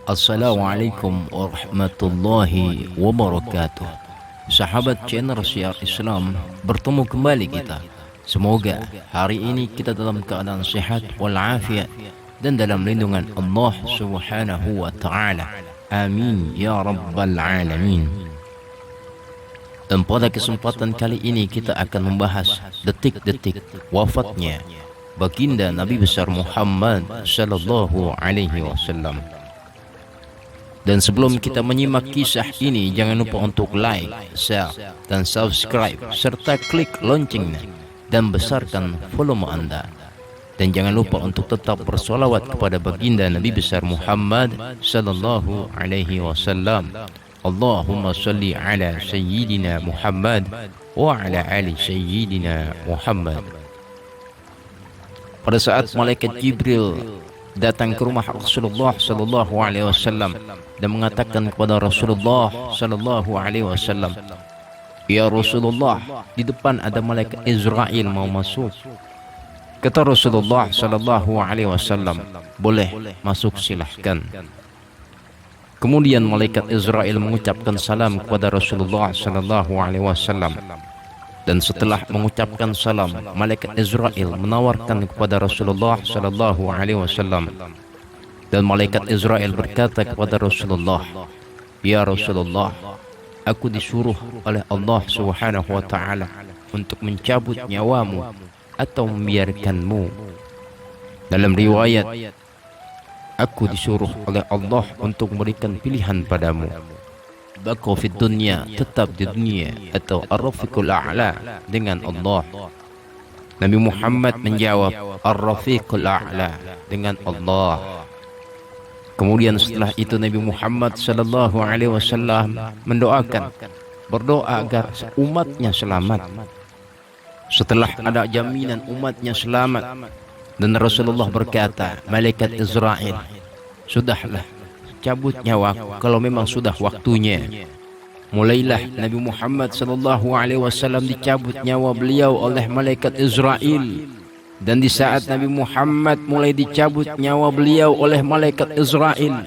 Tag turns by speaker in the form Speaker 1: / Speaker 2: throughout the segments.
Speaker 1: Assalamualaikum warahmatullahi wabarakatuh. Sahabat channel Syiar Islam, bertemu kembali kita. Semoga hari ini kita dalam keadaan sehat walafiat dan dalam lindungan Allah Subhanahu wa taala. Amin ya rabbal alamin. Dan pada kesempatan kali ini kita akan membahas detik-detik wafatnya baginda Nabi besar Muhammad sallallahu alaihi wasallam. Dan sebelum kita menyimak kisah ini, jangan lupa untuk like, share, dan subscribe, serta klik loncengnya dan besarkan volume Anda. Dan jangan lupa untuk tetap bersolawat kepada baginda Nabi besar Muhammad sallallahu alaihi wasallam. Allahumma salli ala sayyidina Muhammad wa ala ali sayyidina Muhammad. Pada saat malaikat Jibril datang ke rumah Rasulullah sallallahu alaihi wasallam dan mengatakan kepada Rasulullah sallallahu alaihi wasallam, "Ya Rasulullah, di depan ada malaikat Israel mau masuk." Kata Rasulullah sallallahu alaihi wasallam, "Boleh masuk, silahkan." Kemudian malaikat Israel mengucapkan salam kepada Rasulullah sallallahu alaihi wasallam. Dan setelah mengucapkan salam, malaikat Israel menawarkan kepada Rasulullah sallallahu alaihi wasallam. Dan malaikat Israel berkata kepada Rasulullah, "Ya Rasulullah, aku disuruh oleh Allah Subhanahu wa taala untuk mencabut nyawamu atau membiarkanmu." Dalam riwayat, aku disuruh oleh Allah untuk memberikan pilihan padamu. Baqo fid dunya, tetap di dunia, atau ar-rafiqul a'la dengan Allah. Nabi Muhammad menjawab, ar-rafiqul a'la dengan Allah. Kemudian setelah itu Nabi Muhammad sallallahu alaihi wasallam berdoa agar umatnya selamat. Setelah ada jaminan umatnya selamat, dan Rasulullah berkata, malaikat Israel, "Sudahlah, cabut nyawa kalau memang sudah waktunya." Mulailah Nabi Muhammad sallallahu alaihi wasallam dicabut nyawa beliau oleh malaikat Israel. Dan di saat Nabi Muhammad mulai dicabut nyawa beliau oleh malaikat Israel,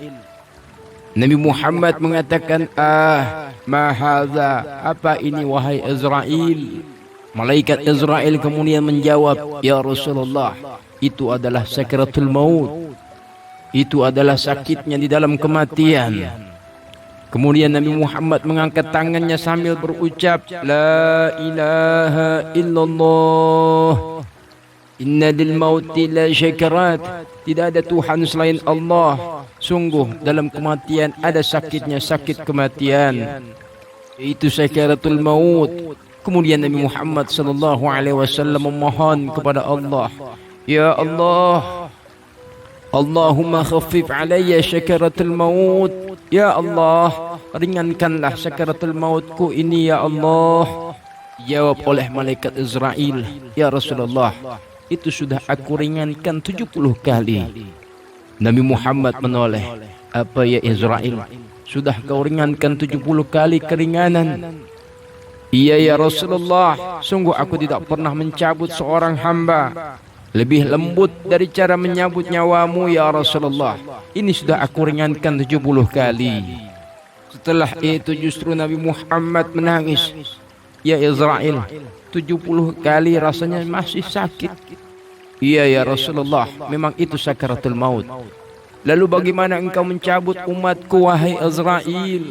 Speaker 1: Nabi Muhammad mengatakan, ma hadza, apa ini wahai Israel?" Malaikat Israel kemudian menjawab, "Ya Rasulullah, itu adalah sakratul maut. Itu adalah sakitnya di dalam kematian." Kemudian Nabi Muhammad mengangkat tangannya sambil berucap, "La ilaha illallah. Inna lil mauti la syakarat." Tidak ada Tuhan selain Allah. Sungguh dalam kematian ada sakitnya, sakit kematian, yaitu sakaratul maut. Kemudian Nabi Muhammad sallallahu alaihi wasallam memohon kepada Allah, "Ya Allah, Allahumma khaffif alayya syakaratul maut." Ya Allah, ringankanlah sakaratul mautku ini ya Allah. Jawab oleh malaikat Israel, "Ya Rasulullah, itu sudah aku ringankan 70 kali. Nabi Muhammad menoleh, "Apa ya Israel? Sudah kau ringankan 70 kali keringanan?" "Iya ya Rasulullah, sungguh aku tidak pernah mencabut seorang hamba lebih lembut dari cara menyambut nyawamu ya Rasulullah. Ini sudah aku ringankan 70 kali." Setelah itu justru Nabi Muhammad menangis. "Ya Israel, 70 kali rasanya masih sakit." "Iya ya Rasulullah, memang itu sakaratul maut." "Lalu bagaimana engkau mencabut umatku wahai Israel?"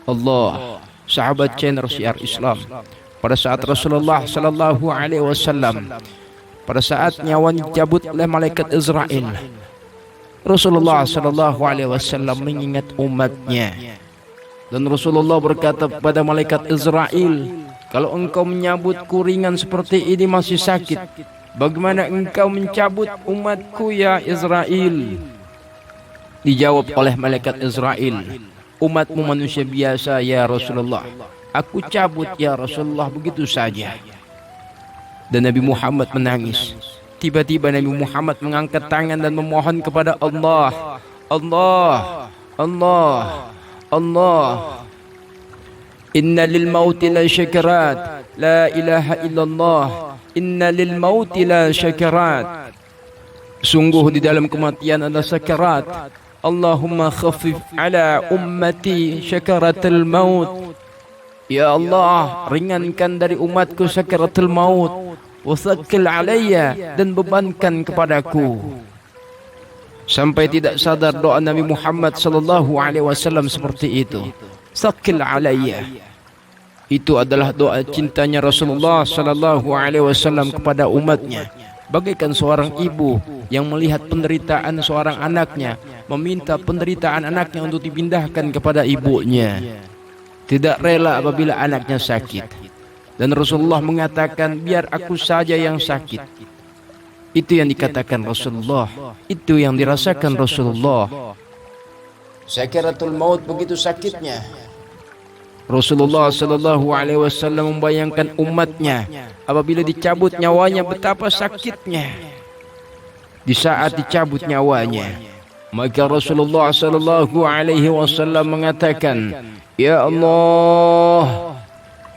Speaker 1: Allah, sahabat channel Syiar Islam, pada saat Rasulullah sallallahu alaihi wasallam, pada saat nyawanya dicabut oleh malaikat Israel, Rasulullah sallallahu alaihi wasallam mengingat umatnya. Dan Rasulullah berkata kepada malaikat Israel, "Kalau engkau menyambutku ringan seperti ini masih sakit, bagaimana engkau mencabut umatku ya Israel?" Dijawab oleh malaikat Israel, "Umatmu manusia biasa ya Rasulullah. Aku cabut ya Rasulullah begitu saja." Dan Nabi Muhammad menangis. Tiba-tiba Nabi Muhammad mengangkat tangan dan memohon kepada Allah, "Allah, Allah, Allah. Inna lil mauti la syakarat. La ilaha illallah. Inna lil mauti la syakarat." Sungguh di dalam kematian ada sakarat. Allahumma khaffif ala ummati syakaratul maut. Ya Allah, ringankan dari umatku sakaratul maut. Wasakkil alayya, dan bebankan kepadaku. Sampai tidak sadar doa Nabi Muhammad sallallahu alaihi wasallam seperti itu. Sakkil alayya. Itu adalah doa cintanya Rasulullah sallallahu alaihi wasallam kepada umatnya. Bagaikan seorang ibu yang melihat penderitaan seorang anaknya, meminta penderitaan anaknya untuk dipindahkan kepada ibunya. Tidak rela apabila anaknya sakit. Dan Rasulullah mengatakan, biar aku saja yang sakit. Itu yang dikatakan Rasulullah, itu yang dirasakan Rasulullah. Sakaratul maut begitu sakitnya. Rasulullah sallallahu alaihi wasallam membayangkan umatnya apabila dicabut nyawanya betapa sakitnya. Di saat dicabut nyawanya, maka Rasulullah sallallahu alaihi wasallam mengatakan, ya Allah,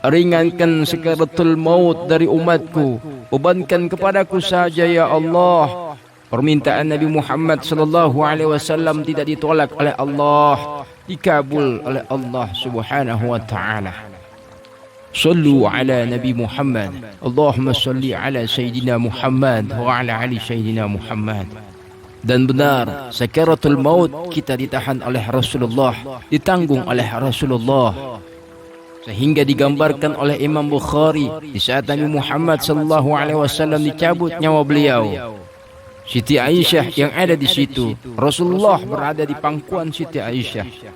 Speaker 1: ringankan sakaratul maut dari umatku, bebankan kepadaku saja ya Allah. Permintaan Nabi Muhammad sallallahu alaihi wasallam tidak ditolak oleh Allah, dikabul oleh Allah Subhanahu wa taala. Sallu ala Nabi Muhammad. Allahumma salli ala Sayyidina Muhammad wa ala ali Sayyidina Muhammad. Dan benar, sakaratul maut kita ditahan oleh Rasulullah, ditanggung oleh Rasulullah. Sehingga digambarkan oleh Imam Bukhari di saat Nabi Muhammad sallallahu alaihi wasallam dicabut nyawa beliau, Siti Aisyah yang ada di situ, Rasulullah berada di pangkuan Siti Aisyah.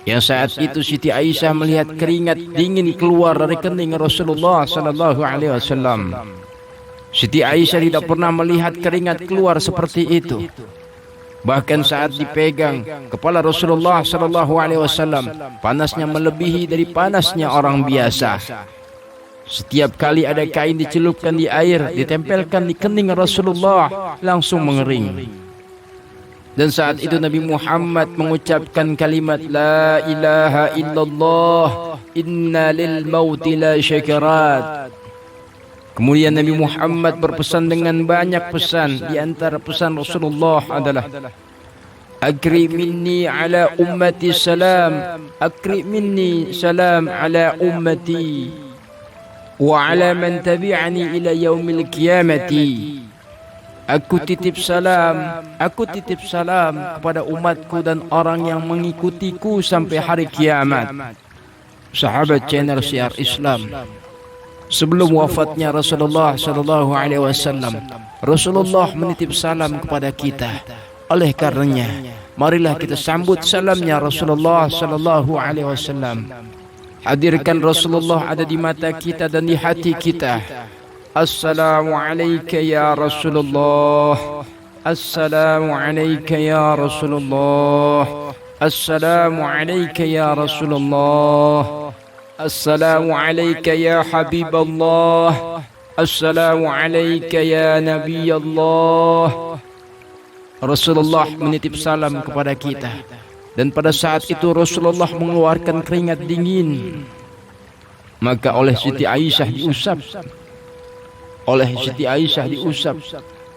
Speaker 1: Yang saat itu Siti Aisyah melihat keringat dingin keluar dari kening Rasulullah sallallahu alaihi wasallam. Siti Aisyah tidak pernah melihat keringat keluar seperti itu. Bahkan saat dipegang kepala Rasulullah sallallahu alaihi wasallam, panasnya melebihi dari panasnya orang biasa. Setiap kali ada kain dicelupkan di air, ditempelkan di kening Rasulullah, langsung mengering. Dan saat itu Nabi Muhammad mengucapkan kalimat la ilaha illallah, inna lil mauti la syakarat. Kemudian Nabi Muhammad berpesan dengan banyak pesan. Di antara pesan Rasulullah adalah, akrim minni ala ummati salam, akrim minni salam ala ummati wa ala man tabi'ani ila yaumil qiyamati. Aku titip salam kepada umatku dan orang yang mengikutiku sampai hari kiamat. Sahabat channel Syiar Islam, sebelum wafatnya Rasulullah sallallahu alaihi wasallam, Rasulullah menitip salam kepada kita. Oleh karenanya, marilah kita sambut salamnya Rasulullah sallallahu alaihi wasallam. Hadirkan Rasulullah ada di mata kita dan di hati kita. Assalamu alayka ya Rasulullah. Assalamu alayka ya Rasulullah. Assalamu alayka ya Rasulullah. Assalamu alayka ya Habiballah. Assalamu alayka ya Nabi Allah. Rasulullah menitip salam kepada kita. Dan pada saat itu Rasulullah mengeluarkan keringat dingin. Maka oleh Siti Aisyah diusap.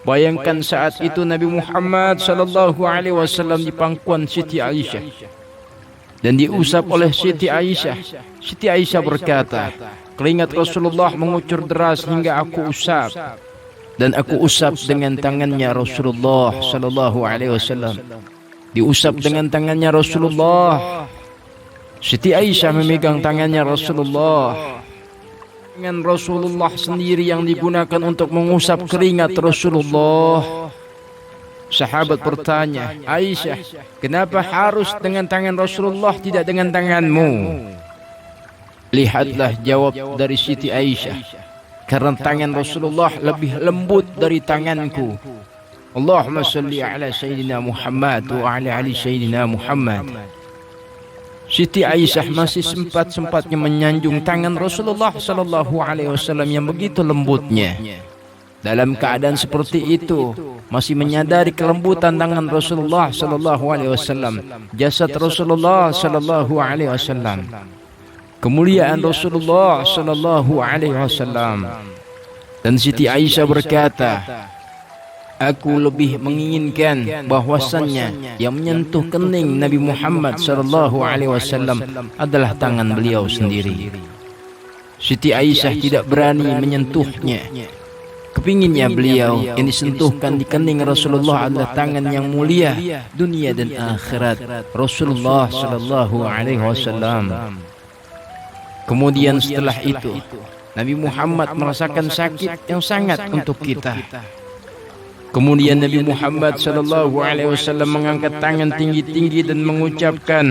Speaker 1: Bayangkan saat itu Nabi Muhammad sallallahu alaihi wasallam di pangkuan Siti Aisyah dan diusap oleh Siti Aisyah. Siti Aisyah berkata, keringat Rasulullah mengucur deras hingga aku usap. Dan aku usap dengan tangannya Rasulullah sallallahu alaihi wasallam. Diusap dengan tangannya Rasulullah. Siti Aisyah memegang tangannya Rasulullah. Tangan Rasulullah sendiri yang digunakan untuk mengusap keringat Rasulullah. Sahabat bertanya, Aisyah, kenapa harus dengan tangan Rasulullah tidak dengan tanganmu? Lihatlah jawab dari Siti Aisyah, karena tangan Rasulullah lebih lembut dari tanganku. Allahumma salli ala Sayyidina Muhammad wa ala ali Sayyidina Muhammad. Siti Aisyah masih sempat-sempatnya menyanjung tangan Rasulullah sallallahu alaihi wasallam yang begitu lembutnya. Dalam keadaan seperti itu, masih menyadari kelembutan tangan Rasulullah sallallahu alaihi wasallam, jasad Rasulullah sallallahu alaihi wasallam, kemuliaan Rasulullah sallallahu alaihi wasallam. Dan Siti Aisyah berkata, Aku lebih menginginkan bahwasannya yang menyentuh kening Nabi Muhammad sallallahu alaihi wasallam adalah tangan beliau sendiri. Siti Aisyah tidak berani menyentuhnya. Kepinginnya beliau yang disentuhkan di kening Rasulullah adalah tangan yang mulia dunia dan akhirat, Rasulullah sallallahu alaihi wasallam. Kemudian setelah itu Nabi Muhammad merasakan sakit yang sangat untuk kita. Kemudian Nabi Muhammad sallallahu alaihi wasallam mengangkat tangan tinggi-tinggi dan mengucapkan,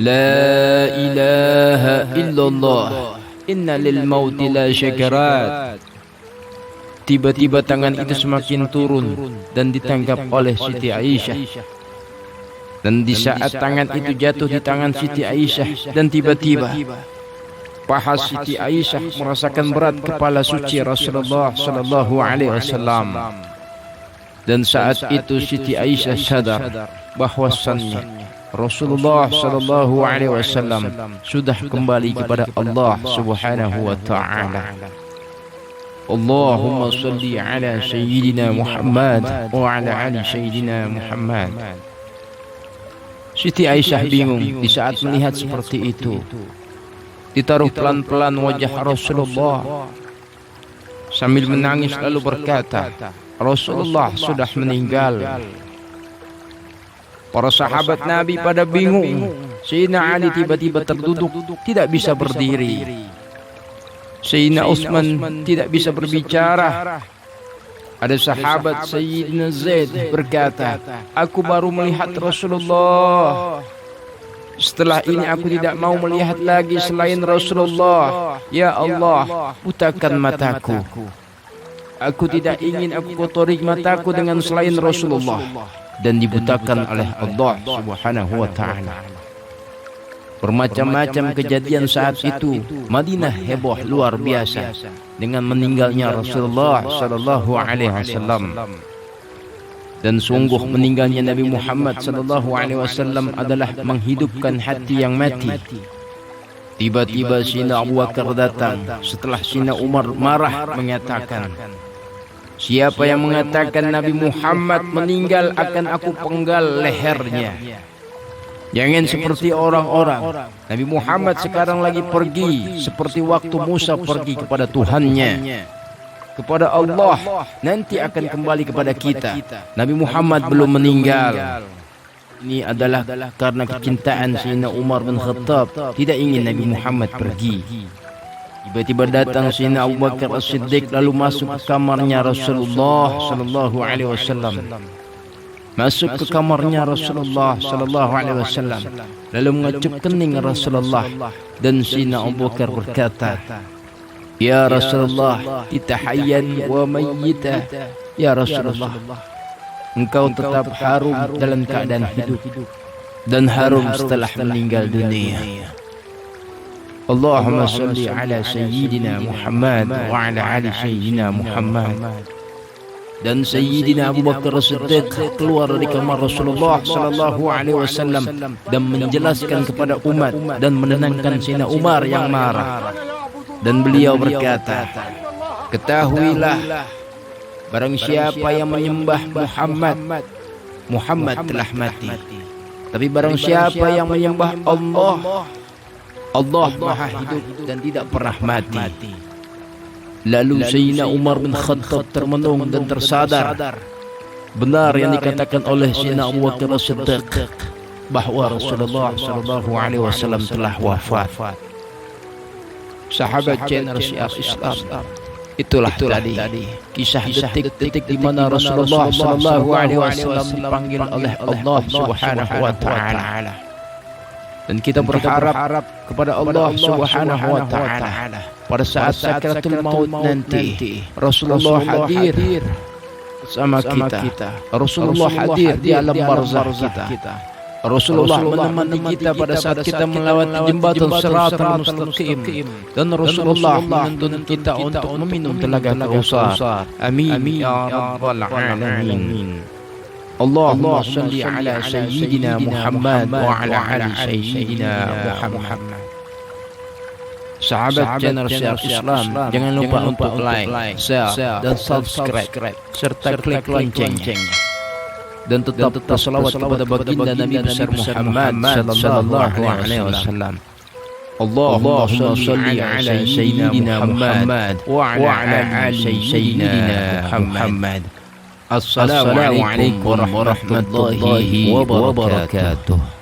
Speaker 1: La ilaha illallah, inna lil mauti la syakarat. Tiba-tiba tangan itu semakin turun dan ditangkap oleh Siti Aisyah. Dan di saat tangan itu jatuh di tangan Siti Aisyah, dan tiba-tiba paha Siti Aisyah merasakan berat kepala suci Rasulullah sallallahu alaihi wasallam. Dan saat itu Siti Aisyah sadar bahwasannya Rasulullah sallallahu alaihi wasallam sudah kembali kepada Allah Subhanahu wa taala. Allahumma salli ala sayyidina Muhammad wa ala ali sayyidina Muhammad. Siti Aisyah bingung di saat melihat seperti itu. Ditaruh pelan-pelan wajah Rasulullah sambil menangis lalu berkata, Rasulullah sudah meninggal. Para sahabat Nabi pada bingung. Sayyidina Ali tiba-tiba terduduk, tidak bisa berdiri. Sayyidina Utsman tidak bisa berbicara. Ada sahabat Sayyidina Zaid berkata, aku baru melihat Rasulullah. Setelah ini aku tidak mau melihat lagi selain Rasulullah. Ya Allah, butakan mataku. Aku tidak ingin aku kotori mataku dengan selain Rasulullah. Dan dibutakan oleh Allah Subhanahu wa ta'ala. Bermacam-macam kejadian saat itu. Madinah heboh luar biasa dengan meninggalnya Rasulullah sallallahu alaihi wasallam. Dan sungguh meninggalnya Nabi Muhammad sallallahu alaihi wasallam adalah menghidupkan hati yang mati. Tiba-tiba Sayyidina Abu Bakar datang setelah Sayyidina Umar marah mengatakan, siapa yang mengatakan Nabi Muhammad meninggal akan aku penggal lehernya. Jangan seperti orang-orang. Nabi Muhammad sekarang lagi pergi seperti waktu Musa pergi kepada Tuhannya, kepada Allah. Nanti akan kembali kepada kita. Nabi Muhammad belum meninggal. Ini adalah karena kecintaan Sayyidina Umar bin Khattab, tidak ingin Nabi Muhammad pergi. Tiba-tiba datang Sayyidina Abu Bakar As-Siddiq lalu masuk ke kamarnya Rasulullah sallallahu alaihi wasallam. Masuk ke kamarnya Rasulullah sallallahu alaihi wasallam lalu mengecup kening Rasulullah, dan Sayyidina Abu Bakar berkata, Ya Rasulullah, kita hayyan wa mayyita. Ya Rasulullah, engkau tetap harum dalam keadaan hidup dan harum setelah meninggal dunia. Allahumma salli ala sayyidina Muhammad wa ala ali sayyidina Muhammad. Dan Sayyidina Abu Bakar As-Siddiq keluar dari kamar Rasulullah sallallahu alaihi wasallam dan menjelaskan kepada umat dan menenangkan Sayyidina Umar yang marah. Dan beliau berkata, ketahuilah, barang siapa yang menyembah Muhammad, Muhammad telah mati. Tapi barang siapa yang menyembah Allah, Allah maha hidup dan tidak pernah mati. Lalu Sayyidina Umar bin Khattab termenung dan tersadar benar yang dikatakan oleh Sayyidina Abu Bakar As-Siddiq bahwa Rasulullah sallallahu alaihi wasallam telah wafat. Sahabat generasi Islam, itulah tadi kisah detik-detik di mana Rasulullah sallallahu alaihi wasallam dipanggil oleh Allah Subhanahu wa taala. Dan kita berharap kepada Allah Subhanahu wa taala pada saat sakaratul maut nanti Rasulullah hadir bersama kita. Rasulullah hadir di alam barzakh kita. Rasulullah menemani kita pada saat kita melewati jembatan Shiratal Mustaqim, dan Rasulullah menuntun kita untuk meminum telaga Kautsar. Amin ya rabbal alamin. Allahumma salli ala sayyidina Muhammad wa ala ali sayyidina Muhammad. sahabat channel Syiar Islam, jangan lupa untuk like, share, dan subscribe, serta klik loncengnya. Dan tetap berselawat kepada baginda Nabi besar Muhammad sallallahu alaihi wasallam. Allahumma salli ala sayyidina Muhammad wa ala ali sayyidina Muhammad. Assalamualaikum warahmatullahi wabarakatuh.